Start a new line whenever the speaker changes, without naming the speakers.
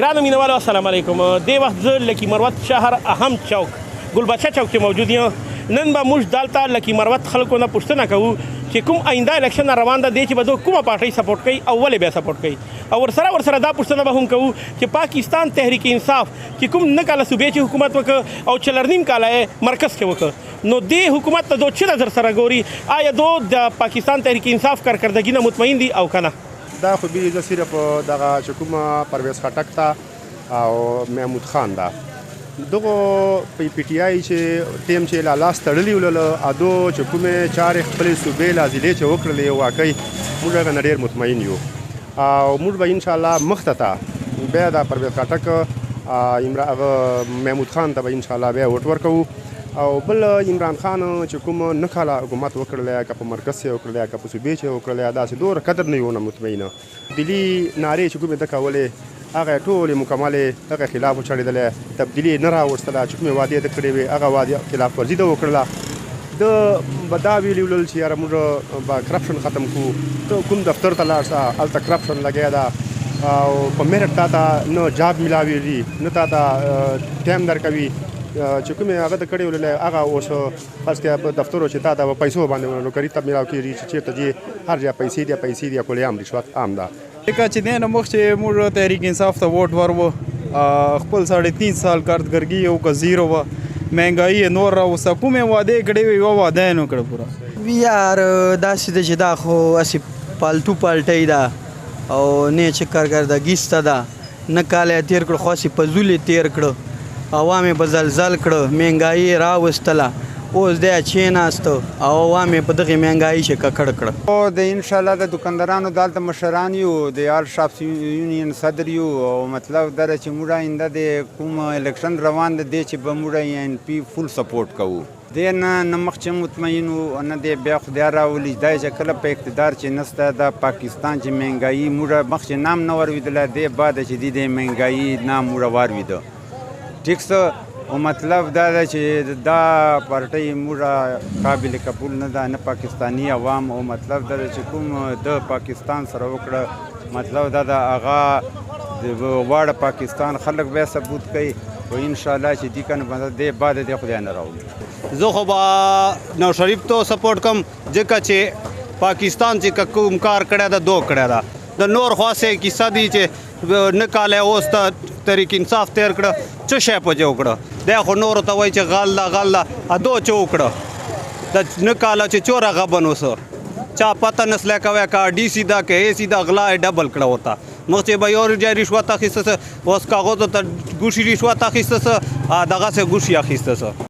ګرانو مینوالو السلام علیکم. دې وخت زه لکي مروت شهر اهم چوک ګلبچه چوک کې موجود یم. نن به موږ دلته لکي مروت خلکو نه پوښتنه کوو چې کوم آینده الیکشن روان ده دی چې به دوی کومه پارټۍ سپورټ کوي او ولې بیا سپورټ کوي، او ورسره دا پوښتنه به هم کوو چې پاکستان تحریک انصاف چې کوم نه کاله صوبې چې حکومت وکړ او څلورنیم کاله یې مرکز کې وکړ، نو دې حکومت ته دو څه نظر سره ګوري؟ آیا دو د پاکستان تحریک انصاف کارکردګي نه مطمئن دي او که نه؟
دا خو بیره صرف دغه چې کومه پرویز خټک ته او محمود خان ده دغو پی ټي آی چې ټیم چې لا لاس تړلي ولله ادو چې کومې چارې خپلې صوبې لا ضلعې چې وکړلې واقعي موږ هغه نه ډېر مطمئن یو او موږ به انشاءالله مخته ته بیا دا پرویز خټک هغه محمود خان ته به انشاءالله بیا ووټ ورکوو او بل عمران خان چې کوم نه کاله حکومت وکړلی که په مرکز یې وکړلی که په صوبې چې وکړلی داسې دومره قدر نه یو نه مطمئنه دلي نارې چې کومې ده کولې هغه ټولې مکملې هغه خلاف وچړېدلی، تبدیلي نه راوستله، چې کومې وعدې ده کړې وې هغه وعدې خلاف ورزي ده وکړله. ده به دا ویلي ولل چې یاره موږ به کرپشن ختم کړو، ته کوم دفتر ته لاړ شه هلته کرپشن لګیا ده او په میرټ تا ته نه جاب میلاوېږي نه تا ته ټایم درکوي، چې کومې هغه د کړې ولله هغه اوس فرض کړه په دفترو چې تا ته په پیسو باندې نوکري ته میلاو کېږي چې چېرته ځې هر ځای پیسې دي کولې عام رشوت عام ده.
ځکه چې دې نه مخکې موږ تحریک انصاف ته ووټ ورو خپل 3.5 سال کارګرګي یو که زیرو وه، مهنګایي یې نور راوسته، کومې وعدې کړې وې یوه وعده یې نه کړه پوره.
یار داسې ده چې دا خو هسې پالتو پالټۍ ده او نه چې کارګردګي سته ده، نه کال یې تېر کړه خو هسې فضول یې تېر کړه، عوام یې به زلزل کړه، مهنګایي یې راوستله، اوس دی کېناسته او عوام یې په دغې مهنګایي چې ککړ کړه.
د انشاءالله د دکاندارانو دلته مشران یو، د آل شاپس یونین صدر یو، او مطلب دا چې موږ آینده د کوم الیکشن روان ده دی چې به موږ ان پی فول سپورټ کوو. دی نه مخکې مطمئن وو نه دی بیا خدای راولي دی چې کله په اقتدار چې نسته د پاکستان چې مهنګایي موږ مخکې نام نه ورېدلی، دی بعد چې دی د مهنګایي نام موږ واورېده ټیک څه، او مطلب دا ده چې دا پارټۍ موږ قابل قبول نه ده، نه پاکستاني عوام، او مطلب دا ده چې کوم د پاکستان سره وکړه مطلب دا ده هغه د واړه پاکستان خلک بیا ثبوت کوي او انشاءالله چې دي کنه دی بعد دی خدای نه راولي.
زه خو به نواز شریف ته سپورټ کوم ځکه چې پاکستان چې کوم کار کړی ده دو کړی ده، د نور خواصې کیسه دي چې نه کاله اوس ته تحریک انصاف تیر کړه څه شی په جو کړه، دی خو نورو ته وایي چې غل ده ادو چې وکړه د نه کاله چې چوره غبن اوسه چا پته نسلی کوی که ډي سی ده که اے سی ده غلا یې ډبل کړه ورته، مخکې به یو ځای رشوت اخیسته اوس کاغذو ته ګوشي رشوت اخیسته دغسې ګوشي اخیسته.